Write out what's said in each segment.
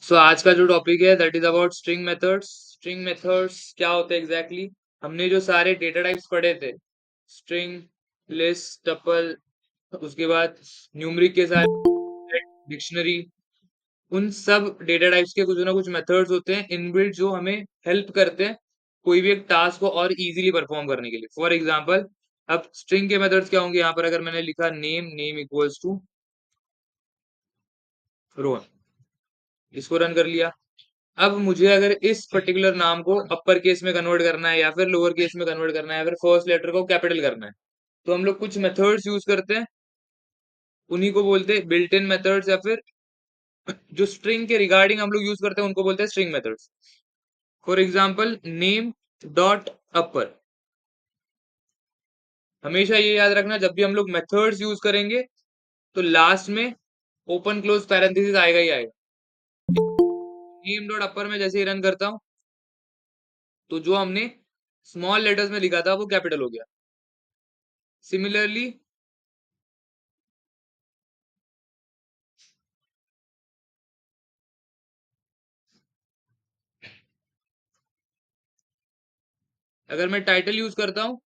आज का जो टॉपिक है that is about string methods. String methods क्या होते हैं एग्जैक्टली हमने जो सारे डेटा टाइप्स पढ़े थे, स्ट्रिंग, लिस्ट, टपल, उसके बाद न्यूमरिक के साथ डिक्शनरी, उन सब डेटा टाइप्स के कुछ ना कुछ मेथड्स होते हैं इनबिल्ट जो हमें हेल्प करते हैं कोई भी एक टास्क को और इजीली परफॉर्म करने के लिए। फॉर एग्जांपल, अब स्ट्रिंग के मेथड्स क्या होंगे? यहाँ पर अगर मैंने लिखा name, name equals to Rohan, इसको रन कर लिया। अब मुझे अगर इस पर्टिकुलर नाम को अपर केस में कन्वर्ट करना है या फिर लोअर केस में कन्वर्ट करना है या फिर फर्स्ट लेटर को कैपिटल करना है, तो हम लोग कुछ मेथड्स यूज करते हैं, उन्हीं को बोलते हैं बिल्ट इन मेथड्स, या फिर जो स्ट्रिंग के रिगार्डिंग हम लोग यूज करते हैं उनको बोलते हैं string methods. For example, name dot upper, हमेशा ये याद रखना जब भी हम लोग मेथड्स यूज करेंगे तो लास्ट में ओपन क्लोज पैरेंथेसिस आएगा ही आएगा। नेम डॉट अपर में जैसे ही रन करता हूं तो जो हमने स्मॉल लेटर्स में लिखा था वो कैपिटल हो गया। सिमिलरली अगर मैं टाइटल यूज करता हूं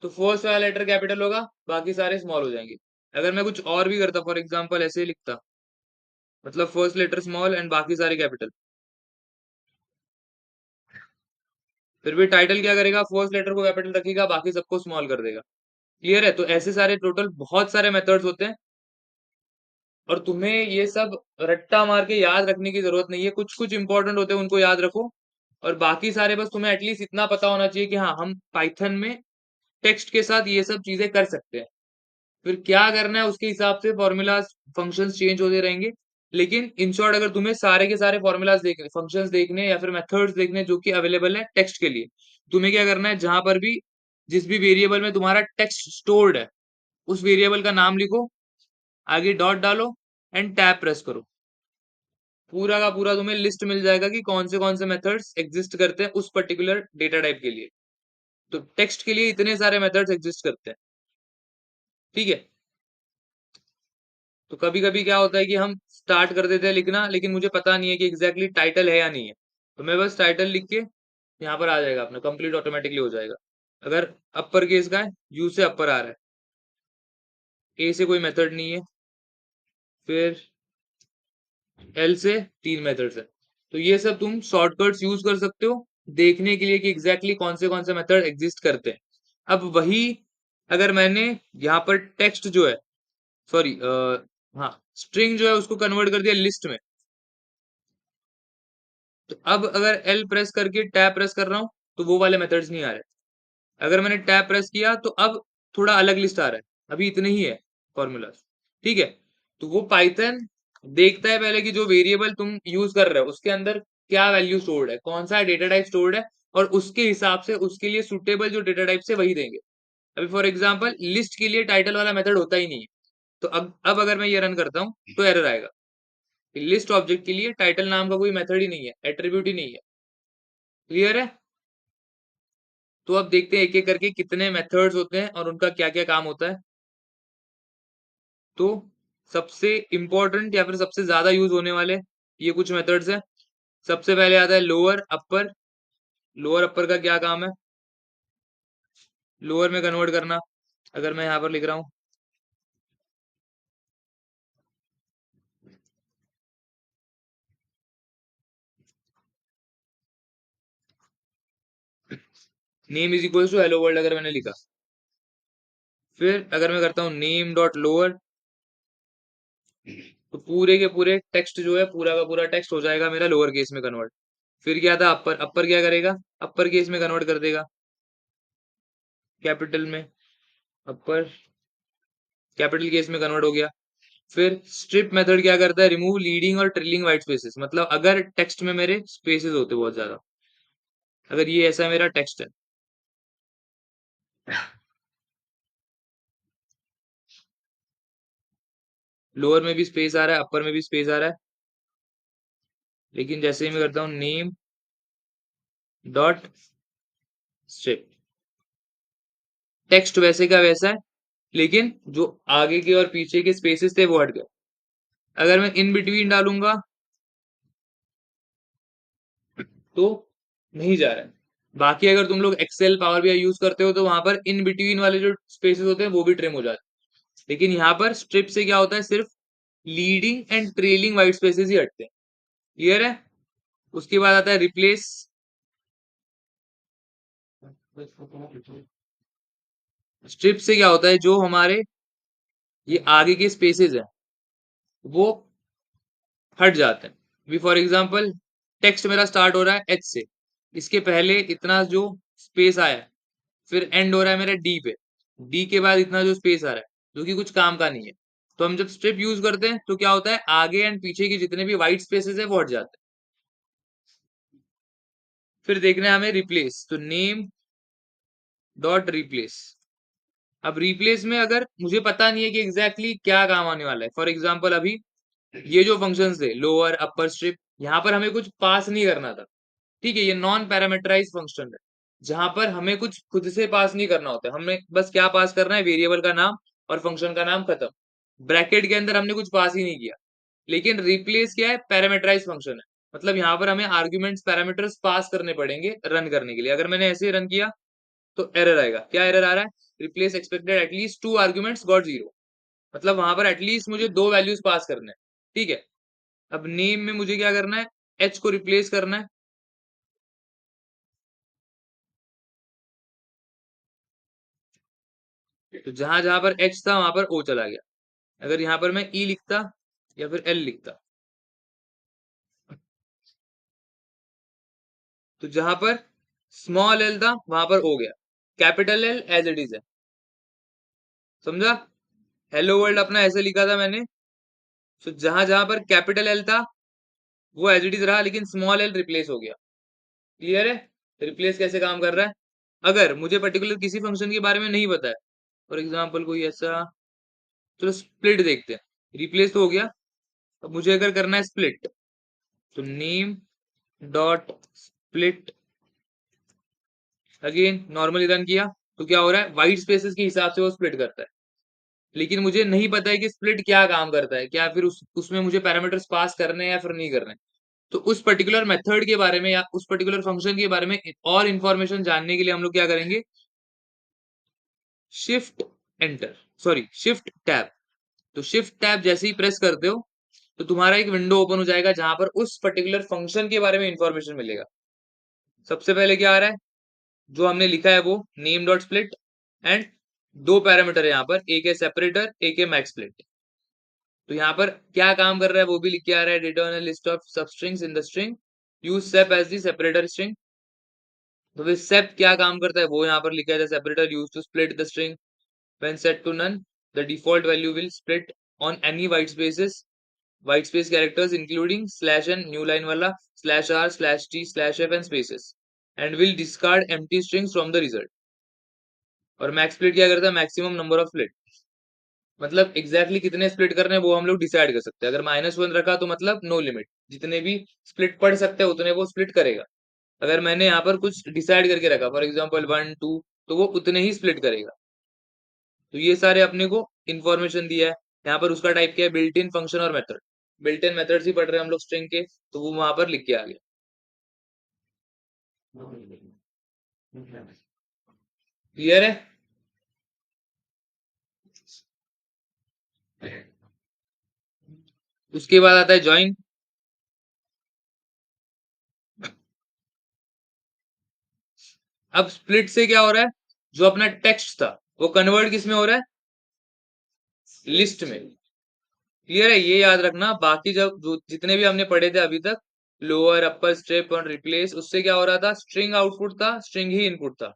तो फर्स्ट वाला लेटर कैपिटल होगा, बाकी सारे स्मॉल हो जाएंगे। अगर मैं कुछ और भी करता, फॉर एग्जांपल ऐसे ही लिखता, मतलब फर्स्ट लेटर स्मॉल एंड बाकी सारे कैपिटल, फिर भी टाइटल क्या करेगा? फर्स्ट लेटर को कैपिटल रखेगा, बाकी सबको स्मॉल कर देगा। क्लियर है? तो ऐसे सारे टोटल बहुत सारे मेथड्स होते हैं और तुम्हें ये सब रट्टा मार के याद रखने की जरूरत नहीं है। कुछ कुछ इंपॉर्टेंट होते हैं उनको याद रखो, और बाकी सारे बस तुम्हें एटलीस्ट इतना पता होना चाहिए कि हाँ, हम पाइथन में टेक्स्ट के साथ ये सब चीजें कर सकते हैं। फिर क्या करना है उसके हिसाब से फॉर्मूलाज, फंक्शंस चेंज होते रहेंगे। लेकिन इन शॉर्ट, अगर तुम्हें सारे के सारे फॉर्मूलाज देखने, फंक्शंस देखने या फिर मेथड्स देखने जो कि अवेलेबल है टेक्स्ट के लिए, तुम्हें क्या करना है? जहां पर भी जिस भी वेरिएबल में तुम्हारा टेक्स्ट स्टोर्ड है उस वेरिएबल का नाम लिखो, आगे डॉट डालो एंड टैब प्रेस करो। पूरा का पूरा तुम्हें लिस्ट मिल जाएगा कि कौन से मेथड्स एग्जिस्ट करते हैं उस पर्टिकुलर डेटा टाइप के लिए। तो टेक्स्ट के लिए इतने सारे मेथड्स एग्जिस्ट करते हैं। ठीक है? तो कभी कभी क्या होता है कि हम स्टार्ट कर देते हैं लिखना, लेकिन मुझे पता नहीं है कि एग्जैक्टली टाइटल है या नहीं है, तो मैं बस टाइटल लिख के यहाँ पर आ जाएगा, अपना कंप्लीट ऑटोमेटिकली हो जाएगा। अगर अपर केस का है, यू से अपर आ रहा है, ए से कोई मेथड नहीं है, फिर एल से 3 मेथड्स है। तो ये सब तुम शॉर्टकट्स यूज कर सकते हो देखने के लिए कि एग्जैक्टली कौन से मेथड एग्जिस्ट करते हैं। अब वही अगर मैंने यहाँ पर टेक्स्ट जो है, सॉरी, हाँ, स्ट्रिंग जो है उसको कन्वर्ट कर दिया लिस्ट में, तो अब अगर एल प्रेस करके टैब प्रेस कर रहा हूं तो वो वाले मेथड्स नहीं आ रहे। अगर मैंने टैब प्रेस किया तो अब थोड़ा अलग लिस्ट आ रहा है, अभी इतने ही है फॉर्मूलाज। ठीक है? तो वो पाइथन देखता है पहले कि जो वेरिएबल तुम यूज कर रहे हो उसके अंदर क्या वैल्यू स्टोर्ड है, कौन सा डेटा टाइप स्टोर्ड है, और उसके हिसाब से उसके लिए सुटेबल जो डेटा टाइप से वही देंगे। अभी फॉर एग्जाम्पल, लिस्ट के लिए टाइटल वाला मेथड होता ही नहीं है, तो अब अगर मैं ये रन करता हूँ तो एरर आएगा। लिस्ट ऑब्जेक्ट के लिए टाइटल नाम का कोई मेथड ही नहीं है, एट्रीब्यूट ही नहीं है। क्लियर है? तो अब देखते हैं एक एक करके कितने मेथड्स होते हैं और उनका क्या क्या काम होता है। तो सबसे इंपॉर्टेंट या फिर सबसे ज्यादा यूज होने वाले ये कुछ मेथड्स हैं। सबसे पहले आता है लोअर अपर। लोअर अपर का क्या काम है? लोअर में कन्वर्ट करना। अगर मैं यहाँ पर लिख रहा हूँ name is equal to hello world, अगर मैंने लिखा, फिर अगर मैं करता हूँ नेम डॉट लोअर, तो पूरे के पूरे टेक्स्ट जो है, पूरा का पूरा टेक्स्ट हो जाएगा मेरा लोअर केस में कन्वर्ट। फिर क्या था? अपर। अपर क्या करेगा? अपर केस में कन्वर्ट कर देगा कैपिटल में। अपर कैपिटल केस में कन्वर्ट हो गया। फिर स्ट्रिप मेथड क्या करता है? रिमूव लीडिंग और ट्रिलिंग व्हाइट स्पेसेस, मतलब अगर टेक्स्ट में मेरे स्पेसेस होते बहुत ज्यादा, अगर ये ऐसा मेरा टेक्स्ट है, लोअर में भी स्पेस आ रहा है, अपर में भी स्पेस आ रहा है, लेकिन जैसे ही मैं करता हूँ नेम डॉट स्ट्रिप, टेक्स्ट वैसे का वैसा है, लेकिन जो आगे के और पीछे के स्पेसेस थे वो हट गए। अगर मैं इन बिटवीन डालूंगा तो नहीं जा रहा है। बाकी अगर तुम लोग एक्सेल पावर बीआई यूज करते हो तो वहां पर इन बिटवीन वाले जो स्पेसेस होते हैं वो भी ट्रिम हो जाते हैं, लेकिन यहाँ पर स्ट्रिप से क्या होता है, सिर्फ leading and trailing white spaces ही हटते हैं। क्लियर है? उसके बाद आता है रिप्लेस। स्ट्रिप से क्या होता है, जो हमारे ये आगे के स्पेसेस है वो हट जाते हैं। भी फॉर एग्जांपल टेक्स्ट मेरा स्टार्ट हो रहा है एच से, इसके पहले इतना जो स्पेस आया है, फिर एंड हो रहा है मेरा डी पे, डी के बाद इतना जो स्पेस आ रहा है जो कि कुछ काम का नहीं है। तो हम जब स्ट्रिप यूज करते हैं तो क्या होता है, आगे एंड पीछे के जितने भी व्हाइट स्पेसेस है वो हट जाते हैं। फिर देखना है हमें रिप्लेस, तो नेम डॉट रिप्लेस। अब रिप्लेस में अगर मुझे पता नहीं है कि एग्जैक्टली exactly क्या काम आने वाला है, फॉर एग्जाम्पल अभी ये जो फंक्शंस थे लोअर अपर स्ट्रिप, यहाँ पर हमें कुछ पास नहीं करना था। ठीक है, ये नॉन पैरामीटराइज फंक्शन है जहां पर हमें कुछ खुद से पास नहीं करना होता है, हमें बस क्या पास करना है, वेरिएबल का नाम और फंक्शन का नाम, खत्म। ब्रैकेट के अंदर हमने कुछ पास ही नहीं किया। लेकिन रिप्लेस क्या है, पैरामीटराइज फंक्शन है, मतलब यहाँ पर हमें आर्ग्यूमेंट्स पैरामीटर्स पास करने पड़ेंगे रन करने के लिए। अगर मैंने ऐसे रन किया तो एरर आएगा। क्या एरर आ रहा है, replace expected at least to arguments got zero, मतलब वहां पर एटलीस्ट मुझे दो वैल्यूज पास करने हैं। ठीक है, अब नेम में मुझे क्या करना है, एच को रिप्लेस करना है। तो जहां जहां पर एच था वहां पर ओ चला गया। अगर यहाँ पर मैं ई लिखता या फिर एल लिखता, तो जहां पर स्मॉल एल था वहां पर ओ गया, capital L as it is है। समझा? हेलो वर्ल्ड अपना ऐसे लिखा था मैंने, तो जहां जहां पर कैपिटल एल था वो एज इट इज रहा, लेकिन स्मॉल एल रिप्लेस हो गया। क्लियर है? रिप्लेस कैसे काम कर रहा है, अगर मुझे पर्टिकुलर किसी फंक्शन के बारे में नहीं पता है, फॉर एग्जाम्पल कोई ऐसा, चलो स्प्लिट देखते हैं। रिप्लेस तो हो गया, अब मुझे अगर करना है स्प्लिट, तो name dot split, again normally run किया, तो क्या हो रहा है, व्हाइट स्पेसेस के हिसाब से वो स्प्लिट करता है। लेकिन मुझे नहीं पता है कि स्प्लिट क्या काम करता है, क्या फिर उसमें मुझे पैरामीटर्स पास करने हैं या फिर नहीं करने हैं। तो उस पर्टिकुलर मेथड के बारे में या उस पर्टिकुलर फंक्शन के बारे में और इन्फॉर्मेशन जानने के लिए हम लोग क्या करेंगे, shift enter, sorry shift tab. तो शिफ्ट टैब जैसे ही प्रेस करते हो तो तुम्हारा एक विंडो ओपन हो जाएगा जहां पर उस पर्टिकुलर फंक्शन के बारे में इंफॉर्मेशन मिलेगा। सबसे पहले क्या आ रहा है, जो हमने लिखा है वो नेम डॉट स्प्लिट, एंड दो पैरामीटर है यहाँ पर, एक है सेपरेटर एक है मैक्स स्प्लिट। तो यहाँ पर क्या काम कर रहा है वो भी लिख के आ रहा है, return a list of substrings in the string, use sep as the separator string. तो फिर सेप क्या काम करता है वो यहाँ पर लिखा है, separator use to split the string, when set to none the default value will split on any white spaces, white space characters including slash n new line वाला slash r slash t slash f and spaces, and will discard empty strings from the result। और max split क्या करता है, maximum number of split, मतलब exactly कितने split करने हैं वो हम लोग डिसाइड कर सकते हैं। अगर -1 रखा तो मतलब नो लिमिट, जितने भी स्प्लिट पढ़ सकते हैं उतने वो स्प्लिट करेगा। अगर मैंने यहाँ पर कुछ डिसाइड करके रखा, फॉर एग्जाम्पल 1 2, तो वो उतने ही स्प्लिट करेगा। तो ये सारे अपने को इन्फॉर्मेशन दिया है। यहाँ पर उसका टाइप क्या है, बिल्ट इन फंक्शन और मेथड। बिल्ट इन मेथड्स ही पढ़ रहे हैं हम लोग स्ट्रिंग के, तो वो वहां पर लिख के आ गया। क्लियर है? उसके बाद आता है ज्वाइन। अब स्प्लिट से क्या हो रहा है, जो अपना टेक्स्ट था वो कन्वर्ट किस में हो रहा है, लिस्ट में। क्लियर है? ये याद रखना, बाकी जब जो जितने भी हमने पढ़े थे अभी तक, लोअर अपर स्ट्रिप और रिप्लेस, उससे क्या हो रहा था, स्ट्रिंग आउटपुट था, स्ट्रिंग ही इनपुट था।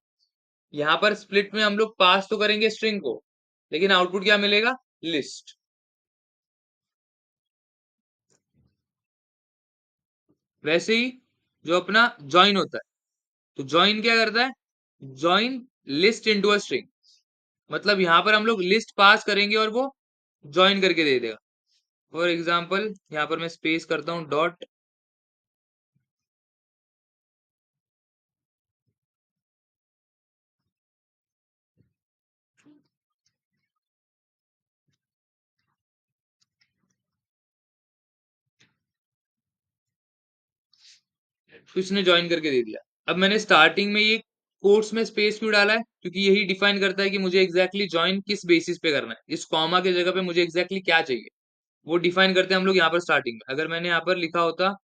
यहाँ पर स्प्लिट में हम लोग पास तो करेंगे स्ट्रिंग को, लेकिन आउटपुट क्या मिलेगा, लिस्ट। वैसे ही जो अपना ज्वाइन होता है, तो ज्वाइन क्या करता है, join list into a string, मतलब यहाँ पर हम लोग लिस्ट पास करेंगे और वो ज्वाइन करके दे देगा। फॉर एग्जाम्पल यहाँ पर मैं स्पेस करता हूँ डॉट, तो इसने ज्वाइन करके दे दिया। अब मैंने स्टार्टिंग में ये कोट्स में स्पेस क्यों डाला है, क्योंकि यही डिफाइन करता है कि मुझे एग्जैक्टली ज्वाइन किस बेसिस पे करना है, इस कॉमा के जगह पे मुझे एग्जैक्टली क्या चाहिए, वो डिफाइन करते हैं हम लोग यहाँ पर स्टार्टिंग में। अगर मैंने यहाँ पर लिखा होता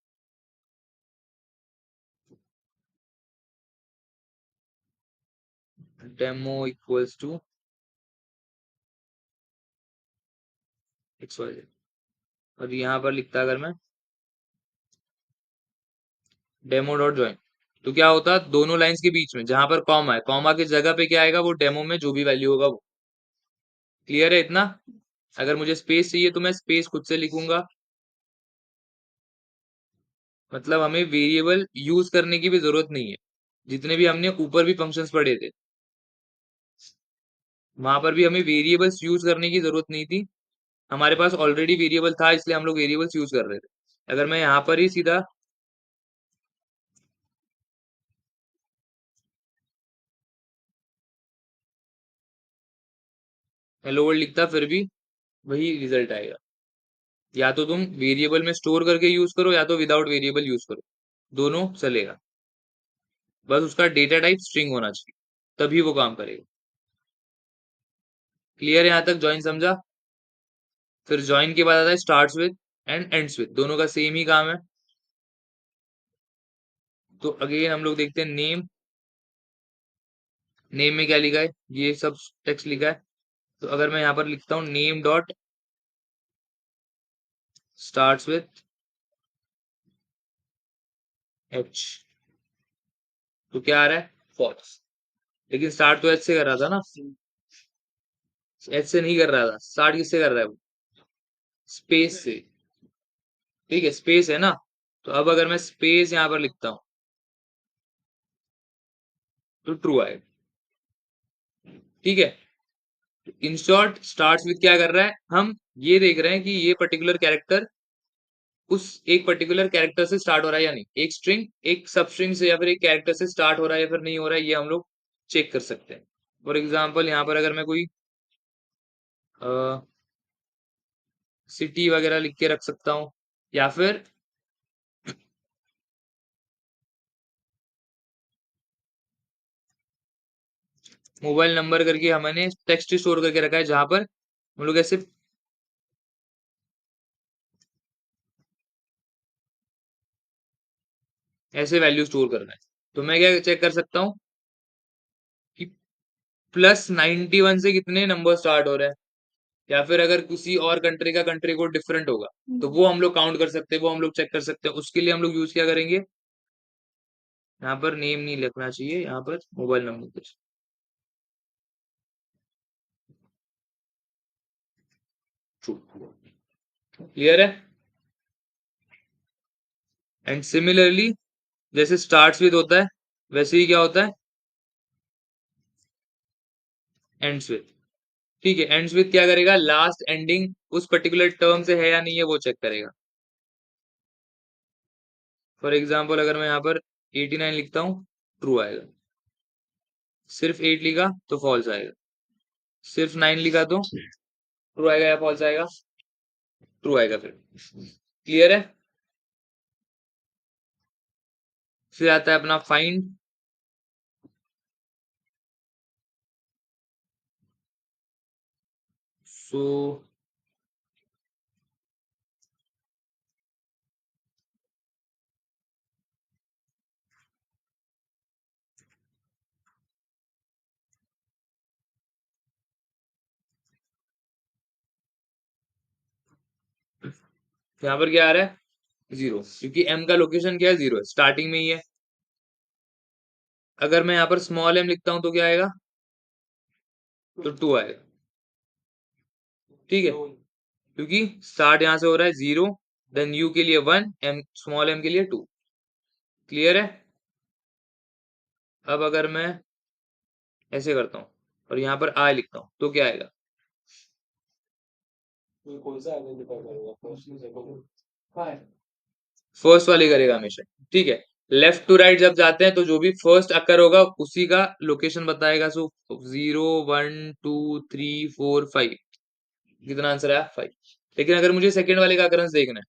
डेमो इक्वल्स टू XYZ, और यहाँ पर लिखता अगर मैं डेमो डॉट ज्वाइन, तो क्या होता दोनों लाइंस के बीच में जहां पर कॉमा है, कॉमा की जगह पे क्या आएगा, वो डेमो में जो भी वैल्यू होगा वो। क्लियर है इतना? अगर मुझे स्पेस चाहिए तो मैं स्पेस खुद से लिखूंगा। मतलब हमें वेरिएबल यूज करने की भी जरूरत नहीं है। जितने भी हमने ऊपर भी फंक्शंस पढ़े थे, वहां पर भी हमें वेरिएबल्स यूज करने की जरूरत नहीं थी। हमारे पास ऑलरेडी वेरिएबल था, इसलिए हम लोग वेरिएबल्स यूज कर रहे थे। अगर मैं यहाँ पर ही सीधा हेलो वर्ल्ड लिखता, फिर भी वही रिजल्ट आएगा। या तो तुम वेरिएबल में स्टोर करके यूज करो, या तो विदाउट वेरिएबल यूज करो, दोनों चलेगा। बस उसका डेटा टाइप स्ट्रिंग होना चाहिए, तभी वो काम करेगा। क्लियर है यहाँ तक? ज्वाइन समझा? फिर ज्वाइन के बाद आता है starts with and ends with, दोनों का सेम ही काम है। तो अगेन हम लोग देखते हैं नेम। नेम में क्या लिखा है, ये सब टेक्स्ट लिखा है। तो अगर मैं यहाँ पर लिखता हूँ name dot starts with H, तो क्या आ रहा है, फॉल्स। लेकिन स्टार्ट तो एच से कर रहा था ना, एच से नहीं कर रहा था, स्टार्ट किससे कर रहा है वो, स्पेस से। ठीक है, स्पेस है ना। तो अब अगर मैं स्पेस यहाँ पर लिखता हूँ तो ट्रू आएगा। ठीक है, इन शॉर्ट स्टार्ट्स विद क्या कर रहा है, हम ये देख रहे हैं कि ये पर्टिकुलर कैरेक्टर उस एक पर्टिकुलर कैरेक्टर से स्टार्ट हो रहा है या नहीं, एक स्ट्रिंग एक सब स्ट्रिंग से या फिर एक कैरेक्टर से स्टार्ट हो रहा है या फिर नहीं हो रहा है, ये हम लोग चेक कर सकते हैं। फॉर एग्जाम्पल यहाँ पर अगर मैं कोई सिटी वगैरह लिख के रख सकता हूँ, या फिर मोबाइल नंबर करके हमने टेक्स्ट स्टोर करके रखा है, जहां पर हम लोग ऐसे ऐसे वैल्यू स्टोर कर रहे हैं। तो मैं क्या चेक कर सकता हूँ कि +91 से कितने नंबर स्टार्ट हो रहे हैं, या फिर अगर किसी और कंट्री का कंट्री कोड डिफरेंट होगा तो वो हम लोग काउंट कर सकते हैं, वो हम लोग चेक कर सकते हैं। उसके लिए हम लोग यूज क्या करेंगे, यहाँ पर नेम नहीं लिखना चाहिए, यहाँ पर मोबाइल नंबर कुछ। क्लियर है? एंड सिमिलरली जैसे स्टार्ट्स विद होता है, वैसे ही क्या होता है, एंड्स विद। ठीक है, एंड्स विद क्या करेगा, लास्ट एंडिंग उस पर्टिकुलर टर्म से है या नहीं है वो चेक करेगा। फॉर एग्जाम्पल अगर मैं यहाँ पर 89 लिखता हूँ, ट्रू आएगा। सिर्फ 8 लिखा तो फॉल्स आएगा। सिर्फ 9 लिखा तो ट्रू आएगा या फॉल्स आएगा, ट्रू आएगा। फिर क्लियर है? फिर आता है अपना फाइंड। सो यहाँ पर क्या आ रहा है, 0, क्योंकि m का लोकेशन क्या है, 0 है, स्टार्टिंग में ही है। अगर मैं यहाँ पर स्मॉल m लिखता हूँ तो क्या आएगा, तो 2 आएगा। ठीक है, क्योंकि स्टार्ट यहाँ से हो रहा है 0, देन u के लिए 1, m स्मॉल m के लिए 2। क्लियर है? अब अगर मैं ऐसे करता हूँ और यहाँ पर i लिखता हूँ तो क्या आएगा, फर्स्ट वाले करेगा हमेशा। ठीक है, लेफ्ट टू राइट जब जाते हैं तो जो भी फर्स्ट अकर होगा उसी का लोकेशन बताएगा। सो 0 1 2 3 4 5, कितना आंसर आया, 5। लेकिन अगर मुझे सेकंड वाले का अकरेंस देखना है,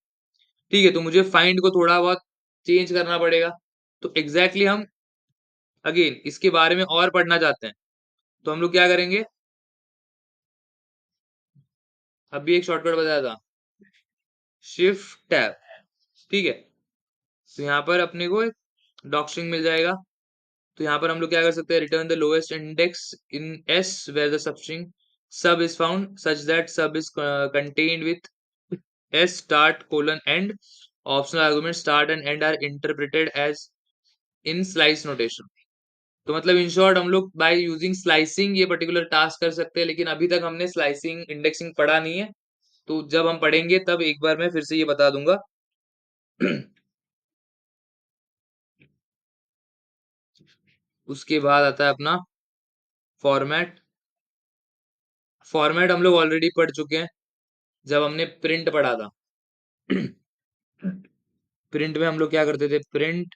ठीक है, तो मुझे फाइंड को थोड़ा बहुत चेंज करना पड़ेगा। तो एग्जैक्टली हम अगेन इसके बारे में और पढ़ना चाहते हैं, तो हम लोग क्या करेंगे? अभी एक शॉर्टकट बताया था, शिफ्ट टैब। ठीक है, तो यहाँ पर अपने को एक डॉक्स्ट्रिंग मिल जाएगा। तो यहाँ पर हम लोग क्या कर सकते हैं? Return the lowest index in S where the substring sub is found such that sub is contained with S start colon end. Optional argument start and end are interpreted as in slice notation. तो मतलब in short हम लोग by using slicing ये particular task कर सकते हैं, लेकिन अभी तक हमने स्लाइसिंग इंडेक्सिंग पढ़ा नहीं है। तो जब हम पढ़ेंगे तब एक बार मैं फिर से ये बता दूंगा। उसके बाद आता है अपना फॉर्मेट। फॉर्मेट हम लोग ऑलरेडी पढ़ चुके हैं जब हमने प्रिंट पढ़ा था। प्रिंट में हम लोग क्या करते थे? प्रिंट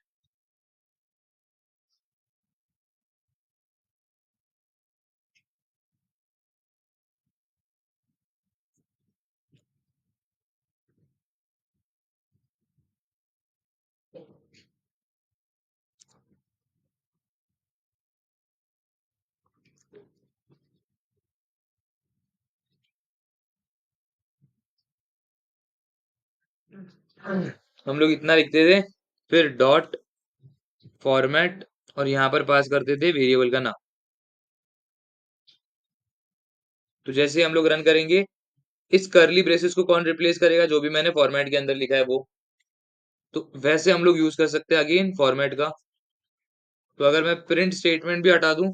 हम लोग इतना लिखते थे, फिर डॉट फॉर्मेट, और यहाँ पर पास करते थे वेरिएबल का नाम। तो जैसे हम लोग रन करेंगे, इस करली ब्रेसेस को कौन रिप्लेस करेगा? जो भी मैंने फॉर्मेट के अंदर लिखा है वो। तो वैसे हम लोग यूज कर सकते हैं अगेन फॉर्मेट का। तो अगर मैं प्रिंट स्टेटमेंट भी हटा दूं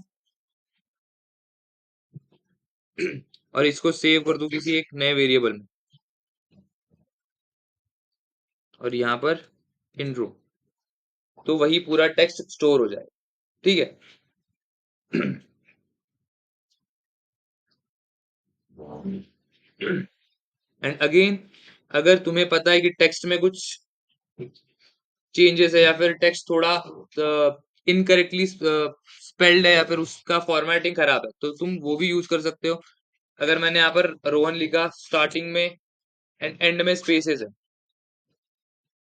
और इसको सेव कर दूं किसी एक नए वेरिएबल में, और यहाँ पर इंट्रो, तो वही पूरा टेक्स्ट स्टोर हो जाएगा। ठीक है। एंड अगेन, अगर तुम्हें पता है कि टेक्स्ट में कुछ चेंजेस है, या फिर टेक्स्ट थोड़ा इनकरेक्टली स्पेल्ड है, या फिर उसका फॉर्मेटिंग खराब है, तो तुम वो भी यूज कर सकते हो। अगर मैंने यहाँ पर रोहन लिखा स्टार्टिंग में एंड एंड में स्पेसेस है,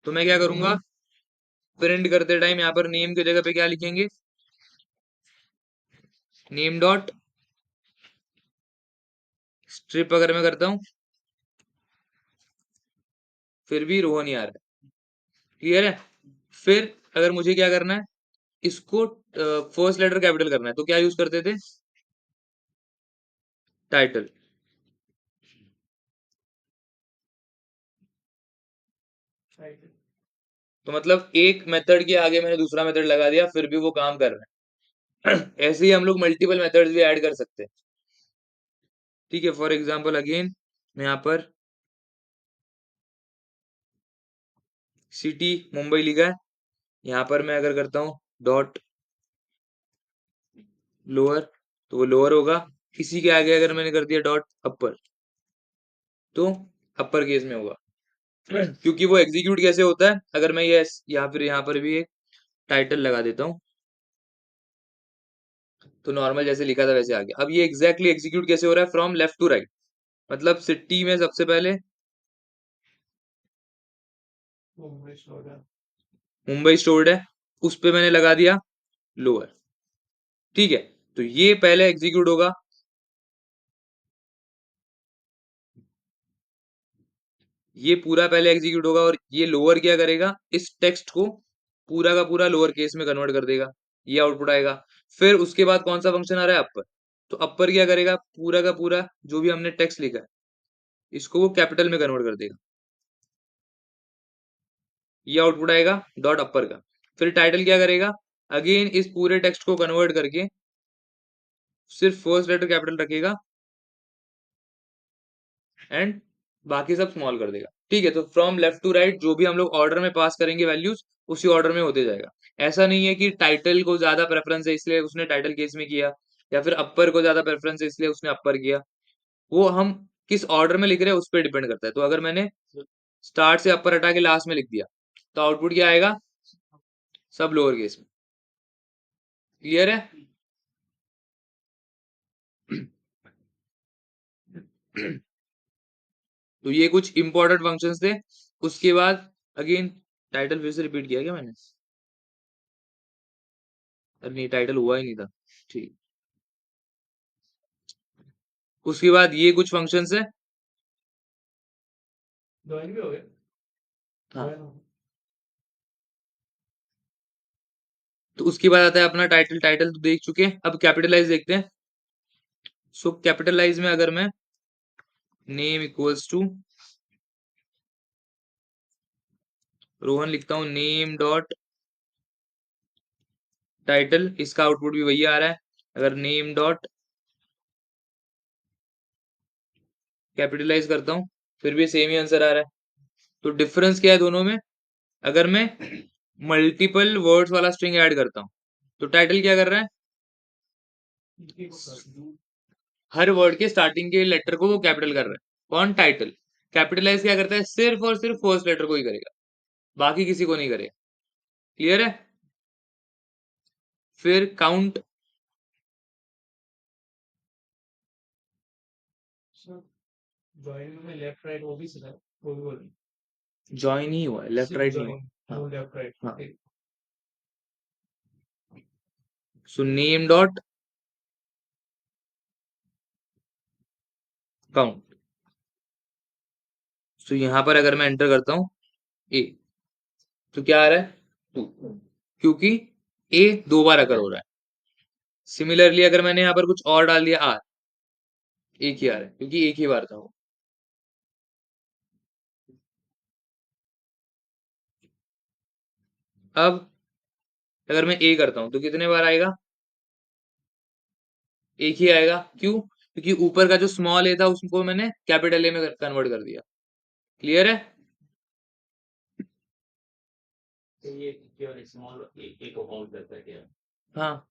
तो मैं क्या करूंगा? प्रिंट करते टाइम यहाँ पर नेम की जगह पे क्या लिखेंगे? नेम डॉट स्ट्रिप अगर मैं करता हूँ, फिर भी रोहन ही आ रहा है। क्लियर है? फिर अगर मुझे क्या करना है, इसको फर्स्ट लेटर कैपिटल करना है, तो क्या यूज करते थे? टाइटल। तो मतलब एक मेथड के आगे मैंने दूसरा मेथड लगा दिया, फिर भी वो काम कर रहा है। ऐसे ही हम लोग मल्टीपल मेथड्स भी ऐड कर सकते हैं। ठीक है, फॉर एग्जांपल अगेन मैं यहाँ पर सिटी मुंबई लिखा है, यहाँ पर मैं अगर करता हूँ डॉट लोअर, तो वो लोअर होगा। इसी के आगे अगर मैंने कर दिया डॉट अपर, तो अपर केस में होगा। क्योंकि वो एग्जीक्यूट कैसे होता है, अगर मैं ये यहाँ फिर यहाँ पर भी एक टाइटल लगा देता हूँ, तो नॉर्मल जैसे लिखा था वैसे आ गया। अब ये एग्जैक्टली एग्जीक्यूट कैसे हो रहा है? From left to right. मतलब सिटी में सबसे पहले मुंबई स्टोर्ड है, उस पे मैंने लगा दिया लोअर। ठीक है, तो ये पहले एग्जीक्यूट होगा, ये पूरा पहले एग्जीक्यूट होगा, और ये लोअर क्या करेगा? इस टेक्स्ट को पूरा का पूरा लोअर केस में कन्वर्ट कर देगा। ये आउटपुट आएगा। फिर उसके बाद कौन सा फंक्शन आ रहा है? अपर। तो अपर क्या करेगा? पूरा का पूरा जो भी हमने टेक्स्ट लिखा है, इसको वो कैपिटल में कन्वर्ट कर देगा। ये आउटपुट आएगा डॉट अपर का। फिर टाइटल क्या करेगा? अगेन इस पूरे टेक्स्ट को कन्वर्ट करके सिर्फ फर्स्ट लेटर कैपिटल रखेगा एंड बाकी सब स्मॉल कर देगा। ठीक है, तो फ्रॉम लेफ्ट टू राइट जो भी हम लोग ऑर्डर में पास करेंगे वैल्यूज, उसी ऑर्डर में होते जाएगा। ऐसा नहीं है कि टाइटल को ज्यादा प्रेफरेंस है इसलिए उसने टाइटल केस में किया, या फिर अपर को ज्यादा प्रेफरेंस है इसलिए उसने अपर किया। वो हम किस ऑर्डर में लिख रहे हैं उस पर डिपेंड करता है। तो अगर मैंने स्टार्ट से अपर हटा के लास्ट में लिख दिया, तो आउटपुट क्या आएगा? सब लोअर केस में। क्लियर है? तो ये कुछ इंपॉर्टेंट फंक्शंस थे। उसके बाद अगेन टाइटल फिर से रिपीट किया क्या मैंने? अरे नहीं, टाइटल हुआ ही नहीं था। ठीक। उसके बाद ये कुछ फंक्शंस है। ज्वाइन भी हो गए। हाँ। तो उसके बाद आता है अपना टाइटल। टाइटल तो देख चुके हैं, अब कैपिटलाइज देखते हैं। सो कैपिटलाइज में अगर मैं नेम इक्वल्स टू रोहन लिखता हूँ, नेम डॉट टाइटल, इसका आउटपुट भी वही आ रहा है। अगर नेम डॉट कैपिटलाइज करता हूँ, फिर भी सेम ही आंसर आ रहा है। तो डिफरेंस क्या है दोनों में? अगर मैं मल्टीपल वर्ड्स वाला स्ट्रिंग ऐड करता हूँ, तो टाइटल क्या कर रहा है? हर वर्ड के स्टार्टिंग के लेटर को वो कैपिटल कर रहा है। कौन? टाइटल। कैपिटलाइज क्या करता है? सिर्फ और सिर्फ फर्स्ट लेटर को ही करेगा, बाकी किसी को नहीं करेगा। क्लियर है? फिर काउंट। ज्वाइन में लेफ्ट राइट वो भी सिखा, वो भी बोल। ज्वाइन ही हुआ है, लेफ्ट राइट नहीं हुआ। हाँ, लेफ्ट राइट। हाँ। So name dot count. So यहां पर अगर मैं एंटर करता हूं ए, तो क्या आ रहा है? 2, क्योंकि ए 2 बार अगर हो रहा है। सिमिलरली अगर मैंने यहाँ पर कुछ और डाल दिया आर, एक ही आ रहा है, क्योंकि एक ही बार था वो। अब अगर मैं ए करता हूं, तो कितने बार आएगा? एक ही आएगा। क्यों? क्योंकि ऊपर का जो स्मॉल ए था उसको मैंने कैपिटल ए में कन्वर्ट कर दिया। क्लियर है? तो ये केवल स्मॉल ए को काउंट करता है क्या? हाँ,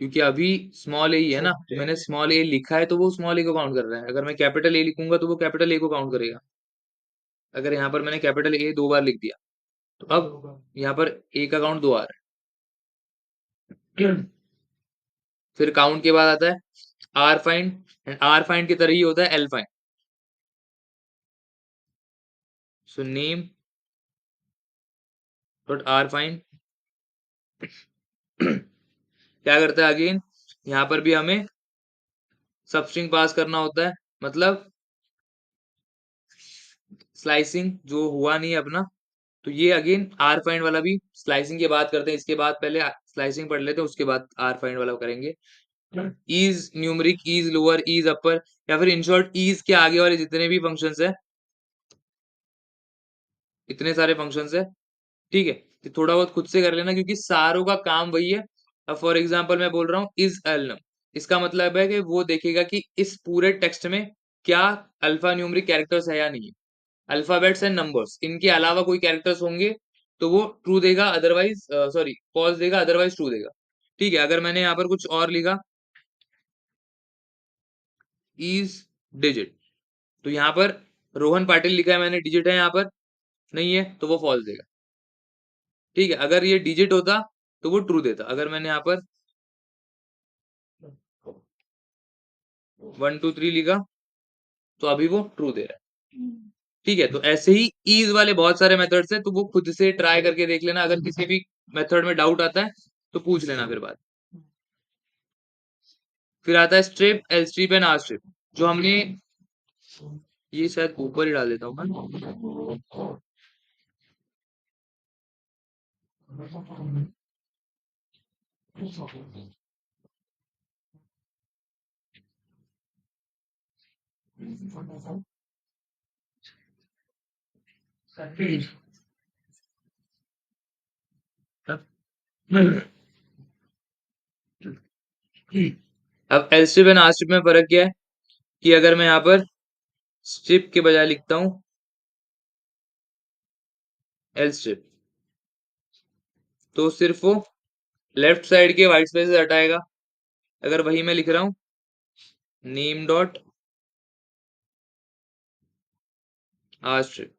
क्योंकि अभी स्मॉल ए ही है ना, तो मैंने स्मॉल ए लिखा है तो वो स्मॉल ए को काउंट कर रहा है। अगर मैं कैपिटल ए लिखूंगा तो वो कैपिटल ए को काउंट करेगा। अगर यहाँ पर मैंने कैपिटल ए 2 बार लिख दिया, तो अब यहाँ पर ए का काउंट 2 आ रहा है। फिर काउंट के बाद आता है R find, and R find की तरह ही होता है L find. So name dot R find क्या करता है अगेन? यहाँ पर भी हमें सब स्ट्रिंग पास करना होता है, मतलब स्लाइसिंग जो हुआ नहीं है अपना। तो ये अगेन आर फाइंड वाला भी स्लाइसिंग की बात करते हैं, इसके बाद पहले स्लाइसिंग पढ़ लेते हैं, उसके बाद आर फाइंड वाला करेंगे। Is numeric, is lower, is upper, या फिर इन शॉर्ट इज के आगे वाले जितने भी फंक्शंस है, इतने सारे फंक्शंस है। ठीक है, तो थोड़ा बहुत खुद से कर लेना, क्योंकि सारों का काम वही है। अब फॉर एग्जांपल मैं बोल रहा हूँ इज एलनम, इसका मतलब है कि वो देखेगा कि इस पूरे टेक्स्ट में क्या अल्फा न्यूमरिक कैरेक्टर्स है या नहीं है। अल्फाबेट्स एंड नंबर्स, इनके अलावा कोई कैरेक्टर्स होंगे तो वो ट्रू देगा, अदरवाइज सॉरी फॉल्स देगा, अदरवाइज ट्रू देगा। ठीक है, अगर मैंने यहाँ पर कुछ और लिखा, इज डिजिट, तो यहाँ पर रोहन पाटिल लिखा है मैंने, डिजिट है यहाँ पर नहीं है, तो वो फॉल्स देगा। ठीक है, अगर ये डिजिट होता तो वो ट्रू देता। अगर मैंने यहाँ पर 1 2 3 लिखा, तो अभी वो ट्रू दे रहा है। ठीक है, तो ऐसे ही ईज वाले बहुत सारे मेथड्स हैं, तो वो खुद से ट्राई करके देख लेना। अगर किसी भी मेथड में डाउट आता है तो पूछ लेना फिर बाद। फिर आता है strip, L strip and R strip, जो हमने, ये शायद ऊपर ही डाल देता हूँ मैं। अब L strip and R strip में फर्क क्या है? कि अगर मैं यहाँ पर स्ट्रिप के बजाय लिखता हूँ एल स्ट्रिप, तो सिर्फ वो लेफ्ट साइड के व्हाइट स्पेसेस हटाएगा। अगर वही मैं लिख रहा हूँ नेम डॉट आर स्ट्रिप,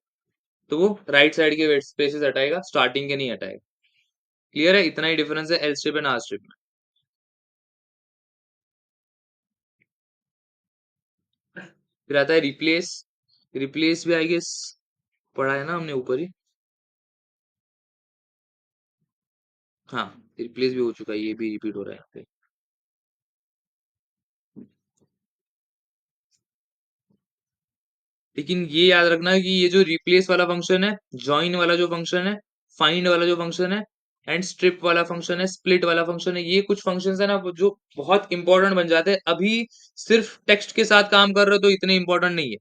तो वो राइट साइड के व्हाइट स्पेसेस हटाएगा, स्टार्टिंग के नहीं हटाएगा। क्लियर है? इतना ही डिफरेंस है L strip and R strip में। फिर आता है रिप्लेस। रिप्लेस भी आई गेस पढ़ा है ना हमने ऊपर ही। हाँ, रिप्लेस भी हो चुका है, ये भी रिपीट हो रहा है यहाँ पे। लेकिन ये याद रखना कि ये जो रिप्लेस वाला फंक्शन है, जॉइन वाला जो फंक्शन है, फाइंड वाला जो फंक्शन है, एंड स्ट्रिप वाला फंक्शन है, स्प्लिट वाला फंक्शन है, ये कुछ फंक्शंस है ना वो जो बहुत इंपॉर्टेंट बन जाते हैं। अभी सिर्फ टेक्स्ट के साथ काम कर रहे हो तो इतने इंपॉर्टेंट नहीं है।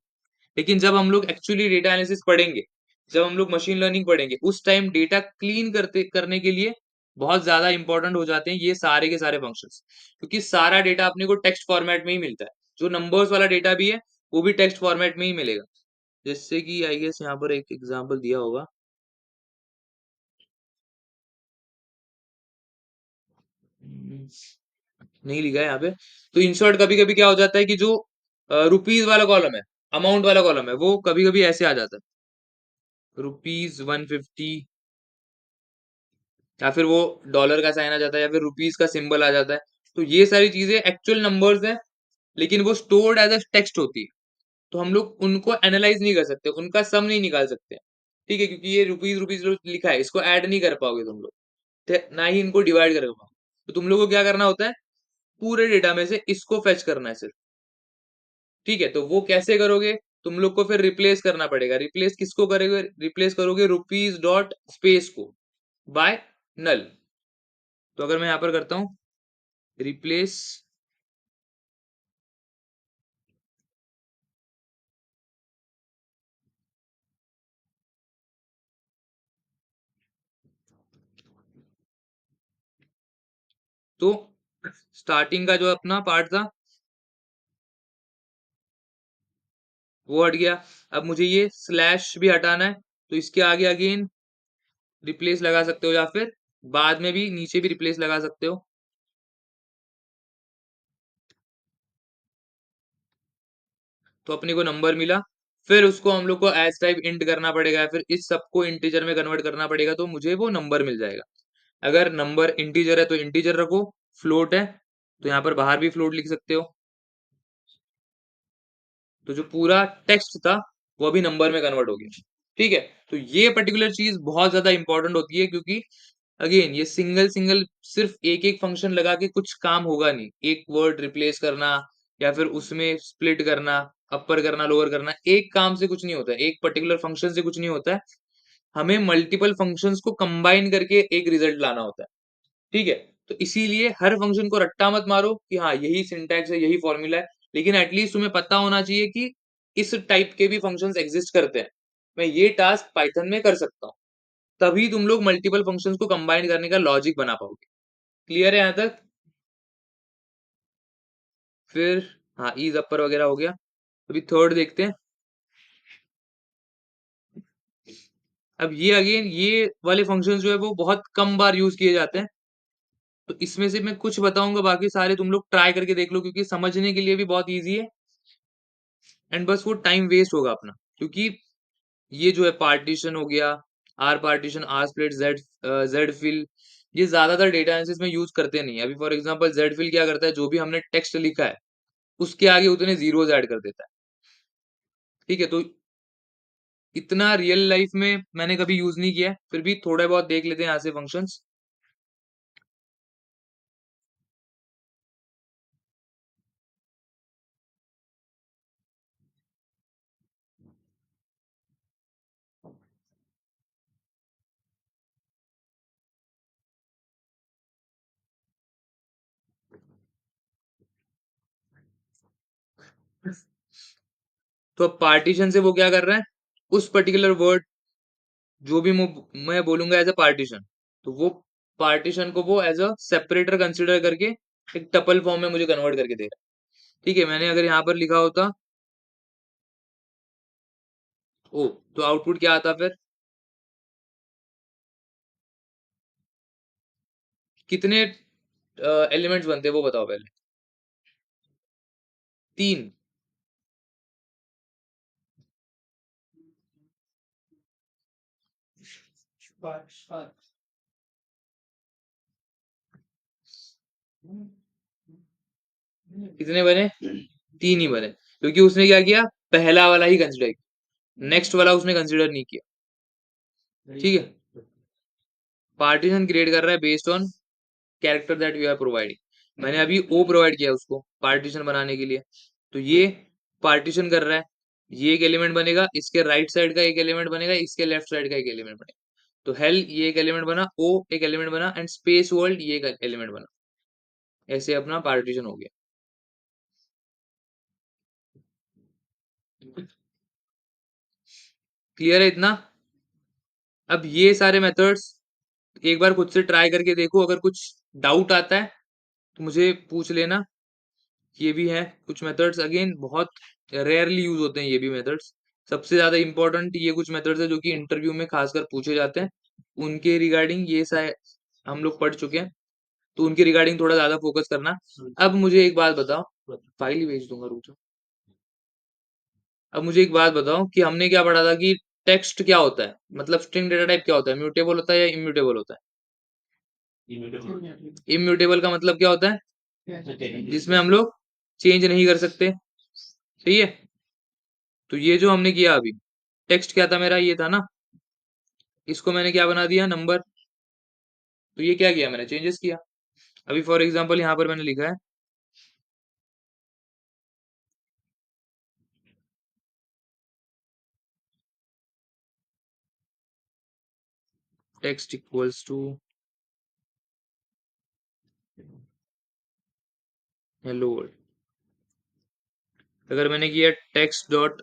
लेकिन जब हम लोग एक्चुअली डेटा एनालिसिस पढ़ेंगे, जब हम लोग मशीन लर्निंग पढ़ेंगे, उस टाइम डेटा क्लीन करते करने के लिए बहुत ज्यादा इंपॉर्टेंट हो जाते हैं ये सारे के सारे फंक्शंस, क्योंकि सारा डेटा अपने को टेक्स्ट फॉर्मेट में ही मिलता है। जो नंबर्स वाला डेटा भी है वो भी टेक्स्ट फॉर्मेट में ही मिलेगा। जैसे कि आई गेस यहाँ पर एक एग्जांपल दिया होगा। हम्म, नहीं लिखा है यहाँ पे। तो इन शॉर्ट कभी कभी क्या हो जाता है कि जो रुपीज वाला कॉलम है, अमाउंट वाला कॉलम है, वो कभी कभी ऐसे आ जाता है, ₹150, या फिर वो डॉलर का साइन आ जाता है, या फिर रुपीज का सिंबल आ जाता है। तो ये सारी चीजें एक्चुअल नंबर्स हैं, लेकिन वो स्टोर्ड एज अ टेक्स्ट होती है। तो हम लोग उनको एनालाइज नहीं कर सकते, उनका सम नहीं निकाल सकते। ठीक है, क्योंकि ये रुपीज रुपीज जो लिखा है इसको ऐड नहीं कर पाओगे तुम लोग, ना ही इनको डिवाइड कर पाओगे। तो तुम लोग को क्या करना होता है, पूरे डेटा में से इसको फेच करना है सिर्फ। ठीक है, तो वो कैसे करोगे, तुम लोग को फिर रिप्लेस करना पड़ेगा। रिप्लेस किसको करोगे, रिप्लेस करोगे रुपीज डॉट स्पेस को बाय नल। तो अगर मैं यहां पर करता हूं रिप्लेस, तो स्टार्टिंग का जो अपना पार्ट था वो हट गया। अब मुझे ये स्लैश भी हटाना है, तो इसके आगे अगेन रिप्लेस लगा सकते हो, या फिर बाद में भी नीचे भी रिप्लेस लगा सकते हो। तो अपने को नंबर मिला, फिर उसको हम लोग को एज टाइप इंट करना पड़ेगा, या फिर इस सबको इंटीजर में कन्वर्ट करना पड़ेगा, तो मुझे वो नंबर मिल जाएगा। अगर नंबर इंटीजर है तो इंटीजर रखो, फ्लोट है तो यहाँ पर बाहर भी फ्लोट लिख सकते हो। तो जो पूरा टेक्स्ट था वो अभी नंबर में कन्वर्ट हो गया। ठीक है, तो ये पर्टिकुलर चीज बहुत ज्यादा इंपॉर्टेंट होती है, क्योंकि अगेन ये सिंगल सिंगल सिर्फ एक एक फंक्शन लगा के कुछ काम होगा नहीं। एक वर्ड रिप्लेस करना, या फिर उसमें स्प्लिट करना, अपर करना, लोअर करना, एक काम से कुछ नहीं होता है, एक पर्टिकुलर फंक्शन से कुछ नहीं होता है। हमें मल्टीपल फंक्शंस को कंबाइन करके एक रिजल्ट लाना होता है। ठीक है, तो इसीलिए हर फंक्शन को रट्टा मत मारो कि हाँ यही सिंटैक्स है, यही फॉर्मूला है। लेकिन एटलीस्ट तुम्हें पता होना चाहिए कि इस टाइप के भी फंक्शंस एग्जिस्ट करते हैं, मैं ये टास्क पाइथन में कर सकता हूँ। तभी तुम लोग मल्टीपल फंक्शंस को कंबाइन करने का लॉजिक बना पाओगे। क्लियर है यहाँ तक? फिर हाँ, ईज अपर वगैरह हो गया। अभी थर्ड देखते हैं। अब ये अगेन ये वाले फंक्शंस जो है वो बहुत कम बार यूज किए जाते हैं। तो इसमें से मैं कुछ बताऊंगा, बाकी सारे तुम लोग ट्राई करके देख लो, क्योंकि समझने के लिए भी बहुत ईजी है। एंड बस वो टाइम वेस्ट होगा अपना, क्योंकि ये जो है पार्टीशन हो गया, R partition, R split, Z Z fill, ये ज्यादातर डेटा एनालिसिस में यूज करते नहीं है। अभी फॉर एग्जांपल जेड फिल क्या करता है, जो भी हमने टेक्स्ट लिखा है उसके आगे उतने जीरोस ऐड कर देता है। ठीक है, तो इतना रियल लाइफ में मैंने कभी यूज नहीं किया है, फिर भी थोड़ा बहुत देख लेते हैं यहाँ से फंक्शंस। तो अब पार्टीशन से वो क्या कर रहा है, उस पर्टिकुलर वर्ड जो भी मैं बोलूंगा एज अ पार्टीशन, तो वो पार्टीशन को वो एज अ सेपरेटर कंसिडर करके एक टपल फॉर्म में मुझे कन्वर्ट करके दे रहा है। ठीक है, मैंने अगर यहाँ पर लिखा होता ओ, तो आउटपुट क्या आता फिर, कितने एलिमेंट्स बनते हैं वो बताओ पहले। 3। कितने बने, 3 ही बने, क्योंकि उसने क्या किया, पहला वाला ही कंसिडर किया, नेक्स्ट वाला उसने कंसिडर नहीं किया। ठीक है, पार्टीशन क्रिएट कर रहा है based on character that we are providing. मैंने अभी ओ प्रोवाइड किया उसको पार्टीशन बनाने के लिए, तो ये पार्टीशन कर रहा है। ये एक एलिमेंट बनेगा, इसके राइट साइड का एक एलिमेंट बनेगा, इसके लेफ्ट साइड का एक एलिमेंट बनेगा। तो हेल ये एक एलिमेंट बना, ओ एक एलिमेंट बना, एंड स्पेस वर्ल्ड ये एक एलिमेंट बना। ऐसे अपना पार्टीशन हो गया। क्लियर है इतना? अब ये सारे मेथड्स एक बार खुद से ट्राई करके देखो, अगर कुछ डाउट आता है तो मुझे पूछ लेना। ये भी है कुछ मेथड्स, अगेन बहुत रेयरली यूज होते हैं ये भी मेथड्स। सबसे ज्यादा इंपॉर्टेंट ये कुछ मेथड्स है जो कि इंटरव्यू में खासकर पूछे जाते हैं। उनके रिगार्डिंग ये सारे हम लोग पढ़ चुके हैं, तो उनके रिगार्डिंग थोड़ा ज्यादा फोकस करना। अब मुझे एक बात बताओ, फाइल ही भेज दूंगा, रुक जाओ। अब मुझे एक बात बताओ कि हमने क्या पढ़ा था कि टेक्स्ट क्या होता है, मतलब स्ट्रिंग डेटा टाइप क्या होता है, म्यूटेबल होता है या इम्यूटेबल होता है? इम्यूटेबल का मतलब क्या होता है? जिसमें हम लोग चेंज नहीं कर सकते। सही है। तो ये जो हमने किया अभी, टेक्स्ट क्या था मेरा, ये था ना, इसको मैंने क्या बना दिया, नंबर। तो ये क्या किया मैंने, चेंजेस किया। अभी फॉर एग्जांपल यहाँ पर मैंने लिखा है text equals to hello world. अगर मैंने किया टेक्स्ट डॉट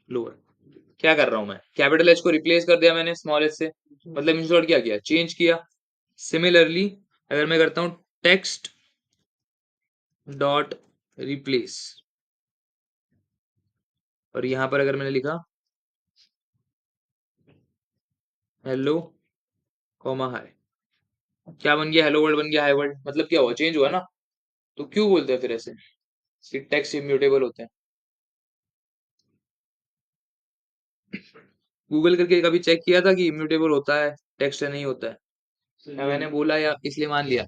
लोअर, क्या कर रहा हूं मैं, कैपिटल एच को रिप्लेस कर दिया मैंने स्मॉल एच से, मतलब इन शॉर्ट क्या किया, चेंज किया। सिमिलरली अगर मैं करता हूं टेक्स्ट डॉट रिप्लेस, और यहां पर अगर मैंने लिखा हेलो कॉमा हाय, क्या बन गया, हेलो वर्ल्ड बन गया, हाय वर्ल्ड, मतलब क्या हुआ, चेंज हुआ ना। तो क्यों बोलते हैं फिर ऐसे कि टेक्स्ट इम्यूटेबल होते हैं? गूगल करके कभी चेक किया था कि इम्यूटेबल होता है टेक्स्ट या नहीं होता है? या मैंने बोला या इसलिए मान लिया?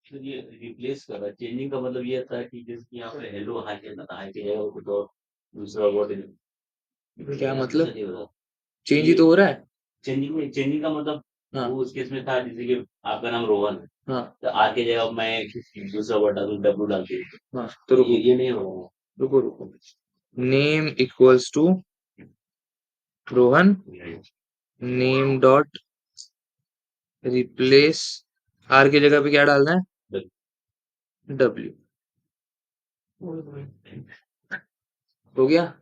तो ये रिप्लेस कर रहा है, चेंजिंग का मतलब ये था कि जैसे कि यहाँ पे हेलो हाई कहता था, हाई की जगह वो कुछ और दूसरा वर्ड क्या ऐसा मतलब, नहीं होता। चेंज ही ये तो हो रहा है। चेंजिंग में, चेंजिंग का मतलब हाँ वो उस केस में था जैसे कि आपका नाम रोहन है, हाँ तो आर की जगह मैं दूसरा वर्ड डालूं, डब्लू डाल के, हाँ, तो तो रुको ये नहीं होगा। रुको रुको, name equals to Rohan, name dot replace, R की जगह पे क्या डालना है, डब्ल्यू। हो गया।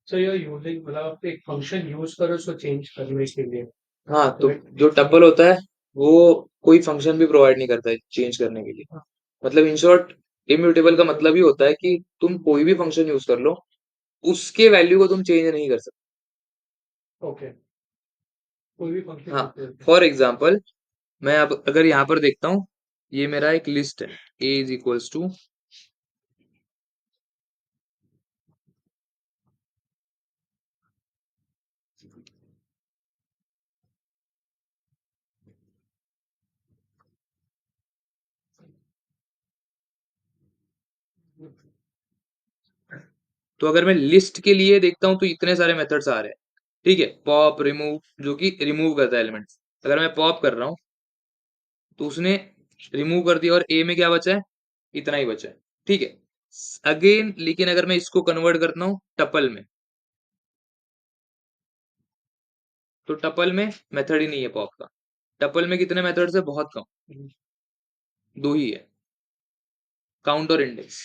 So you're using मतलब आप एक फंक्शन यूज करो उसको चेंज करने के लिए। हाँ, तो जो टपल होता है वो कोई फंक्शन भी प्रोवाइड नहीं करता है चेंज करने के लिए। मतलब इन शॉर्ट इम्यूटेबल का मतलब ही होता है कि तुम कोई भी फंक्शन यूज कर लो, उसके वैल्यू को तुम चेंज नहीं कर सकते। ओके, कोई भी फंक्शन हाँ, यूज करके। फॉर एग्जाम्पल मैं अब अगर यहाँ पर देखता हूँ, ये मेरा एक लिस्ट है, ए इज इक्वल्स टू, तो अगर मैं लिस्ट के लिए देखता हूँ तो इतने सारे मेथड्स आ रहे हैं। ठीक है, पॉप रिमूव जो कि रिमूव करता है एलिमेंट्स। अगर मैं पॉप कर रहा हूँ तो उसने रिमूव कर दिया, और ए में क्या बचा है, इतना ही बचा है। ठीक है, अगेन लेकिन अगर मैं इसको कन्वर्ट करता हूँ टपल में, तो टपल में मेथड ही नहीं है पॉप का। टपल में कितने मेथड्स है, बहुत कम, दो ही है, काउंट और इंडेक्स,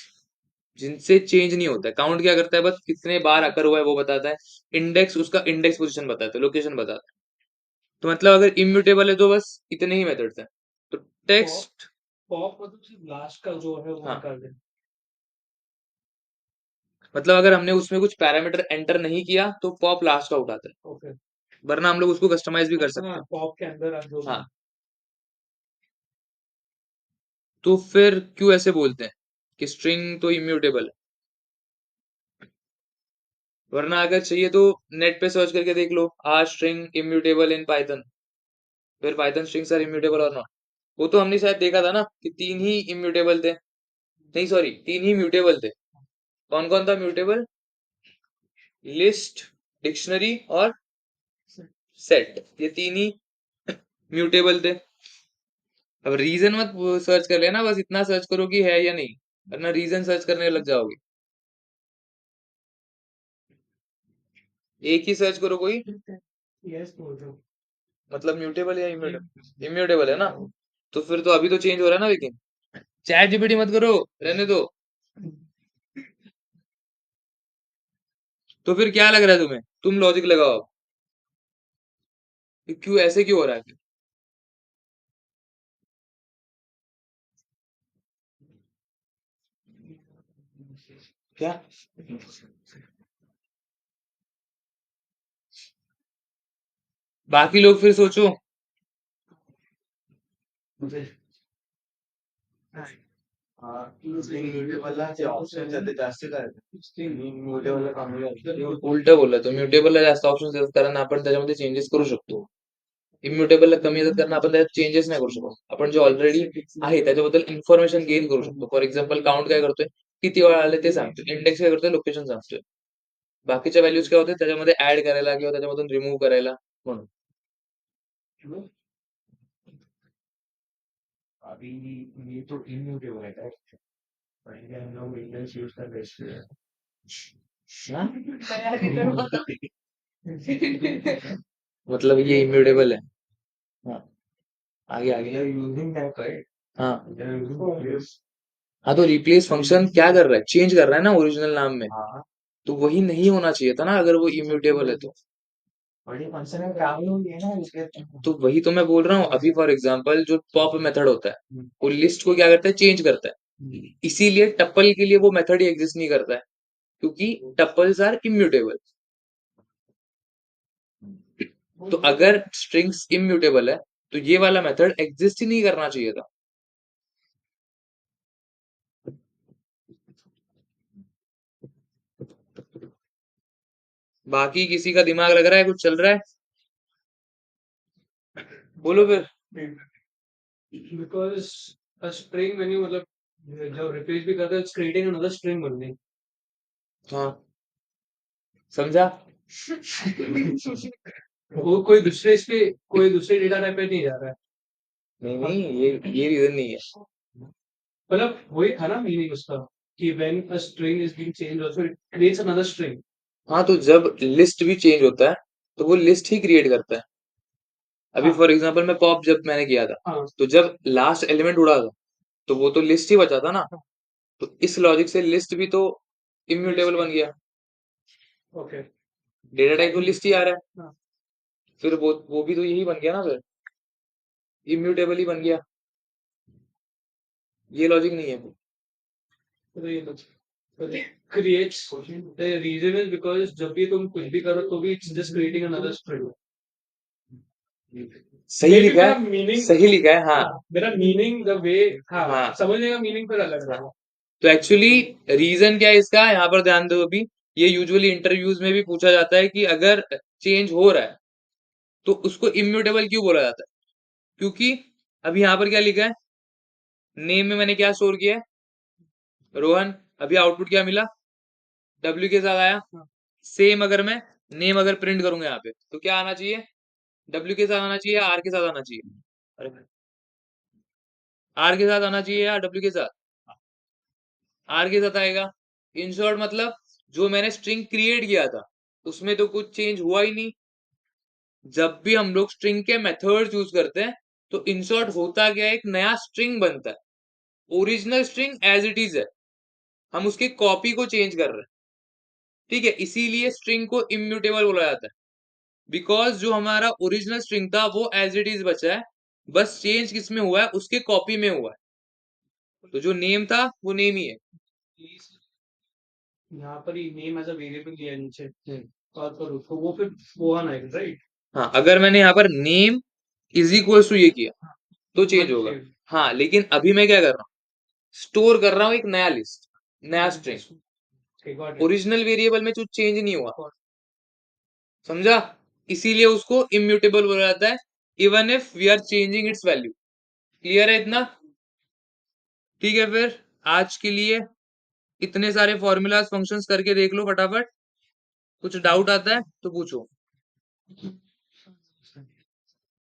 जिनसे चेंज नहीं होता है। काउंट क्या करता है, बस कितने बार अकर हुआ है वो बताता है। इंडेक्स उसका इंडेक्स पोजीशन बताता है, लोकेशन बताता है। तो मतलब अगर इम्यूटेबल है तो बस इतने ही मेथड्स हैं। तो टेक्स्ट, पॉप मतलब सिर्फ लास्ट का जो है वो हाँ, निकाल दें। मतलब अगर हमने उसमें कुछ पैरामीटर एंटर नहीं किया तो पॉप लास्ट का उठाता है, ओके, वरना हम लोग उसको कस्टमाइज भी कर सकते हाँ हैं। पॉप के अंदर आप जो हाँ, तो फिर क्यों ऐसे बोलते हैं कि स्ट्रिंग तो इम्यूटेबल है? वरना अगर चाहिए तो नेट पे सर्च करके देख लो, are string immutable in Python, फिर पाइथन स्ट्रिंग्स आर इम्यूटेबल और नॉट। वो तो हमने शायद देखा था ना कि तीन ही इम्यूटेबल थे, नहीं सॉरी, तीन ही म्यूटेबल थे। कौन कौन था म्यूटेबल, लिस्ट, डिक्शनरी और सेट, ये तीन ही म्यूटेबल थे। अब रीजन मत सर्च कर लेना, बस इतना सर्च करो कि है या नहीं, वरना रीजन सर्च करने लग जाओगे। एक ही सर्च करो कोई, यस बोल रहा हूँ। मतलब म्यूटेबल या इम्यूटेबल, इम्यूटेबल है ना, तो फिर तो अभी तो चेंज हो रहा है ना, लेकिन चैट जीपीटी मत करो, रहने दो। तो फिर क्या लग रहा है तुम्हें, तुम लॉजिक लगाओ अब, कि क्यों ऐसे क्यों हो रहा है फिर? क्या बाकी लोग फिर सोचो। उलट बोलला तो, म्युटेबलला जास्त ऑप्शन देतात कारण आपण त्याच्यामध्ये चेंजेस करू शकतो. इम्युटेबलला कमी येतात कारण आपण त्यात चेंजेस नाही करू शकत. आपण जे ऑलरेडी आहे त्याच्याबद्दल इन्फॉर्मेशन गेन करू शकतो. फॉर एक्झाम्पल काउंट काय करतोय, किती वेळा आले ते सांगतोय. इंडेक्स काय करतोय, लोकेशन सांगतोय. बाकीच्या व्हॅल्यूज काय होते त्याच्यामध्ये ऍड करायला किंवा त्याच्यामधून रिमूव्ह करायला म्हणून. अभी ये तो इम्यूटेबल है राइट, पहले हम लोग विंडोज यूज कर रहे थे। मतलब ये इम्यूटेबल है। हाँ, आगे आगे। यूजिंग दैट राइट, हाँ यूजिंग हाँ, तो रिप्लेस फंक्शन क्या कर रहा है, चेंज कर रहा है ना ओरिजिनल नाम में, हाँ, तो वही नहीं होना चाहिए था ना अगर वो इम्यूटेबल है तो। बड़ी फंक्शन में काम लोग ये ना इसके तो वही तो मैं बोल रहा हूँ अभी, फॉर एग्जांपल जो पॉप मेथड होता है वो लिस्ट को क्या करता है, चेंज करता है। इसीलिए टप्पल के लिए वो मेथड ही एग्जिस्ट नहीं करता है, क्योंकि टप्पल्स आर इम्यूटेबल। तो अगर स्ट्रिंग्स इम्यूटेबल है तो ये वाला मेथड एग्जिस्ट ही नहीं करना चाहिए था। बाकी किसी का दिमाग लग रहा है, कुछ चल रहा है, बोलो फिर। Because a string when you मतलब जब रिप्लेस भी करते हैं इट्स क्रिएटिंग अनदर स्ट्रिंग बन गई। हाँ, समझा। वो कोई दूसरे इस पे कोई दूसरे डेटा टाइप पे नहीं जा रहा है। नहीं नहीं, ये रीजन नहीं है। मतलब वही था ना मीनिंग उसका कि when a string is being change also it creates another string. हाँ, तो जब लिस्ट भी चेंज होता है तो वो लिस्ट ही क्रिएट करता है। अभी हाँ फॉर एग्जांपल मैं पॉप जब मैंने किया था, हाँ तो जब लास्ट एलिमेंट उड़ा था तो वो तो लिस्ट ही बचा था ना, हाँ, तो इस लॉजिक से लिस्ट भी तो इम्यूटेबल बन गया। ओके डेटा टाइप तो लिस्ट ही आ रहा है, हाँ, फिर वो भी तो यही बन गया ना, फिर इम्यूटेबल ही बन गया। ये लॉजिक नहीं है। तो ये creates the reason is because जब भी तुम कुछ भी करो तो भी it's just creating another string. सही मे बी लिखा मेरा है, मीनिंग, सही लिखा है, हाँ। हाँ मेरा मीनिंग द वे, हाँ हाँ, समझने का मीनिंग फिर अलग रहा। तो एक्चुअली रीजन क्या है इसका, यहाँ पर ध्यान दो। अभी ये यूजुअली इंटरव्यूज में भी पूछा जाता है कि अगर चेंज हो रहा है तो उसको इम्यूटेबल क्यों बोला जाता है, क्योंकि अभी यहाँ पर क्या लिखा है, नेम में मैंने क्या स्टोर किया है, रोहन। अभी आउटपुट क्या मिला, डब्ल्यू के साथ आया। सेम अगर मैं नेम अगर प्रिंट करूंगा यहाँ पे तो क्या आना चाहिए, डब्ल्यू के साथ आना चाहिए, आर के साथ आना चाहिए। अरे, आर के साथ आना चाहिए या डब्ल्यू के साथ, आर के साथ आएगा। इन शॉर्ट मतलब जो मैंने स्ट्रिंग क्रिएट किया था उसमें तो कुछ चेंज हुआ ही नहीं। जब भी हम लोग स्ट्रिंग के मेथड्स यूज करते हैं तो इन शॉर्ट होता क्या है, एक नया स्ट्रिंग बनता है। Original string as it is है, हम उसकी कॉपी को चेंज कर रहे हैं। ठीक है, इसीलिए स्ट्रिंग को इम्यूटेबल बोला जाता है, बिकॉज जो हमारा ओरिजिनल स्ट्रिंग था वो एज इट इज बचा है, बस चेंज किस में हुआ है, उसके कॉपी में हुआ है। तो जो नेम था वो नेम ही है। यहाँ पर ही नेम एज अ वेरिएबल दिया है नीचे कॉल करो तो वो फिर वो आना है राइट। हाँ, अगर मैंने यहाँ पर नेम इज इक्वल टू ये किया तो चेंज मत होगा। चेंज, हाँ, लेकिन अभी मैं क्या कर रहा हूँ, स्टोर कर रहा हूँ एक नया लिस्ट, नया string. Got it. Original variable में जो चेंज नहीं हुआ, समझा, इसीलिए उसको इम्यूटेबल बोला जाता है, even if we are changing its value. Clear है इतना? ठीक है, फिर आज के लिए इतने सारे फॉर्मूलाज फंक्शंस करके देख लो फटाफट। कुछ डाउट आता है तो पूछो।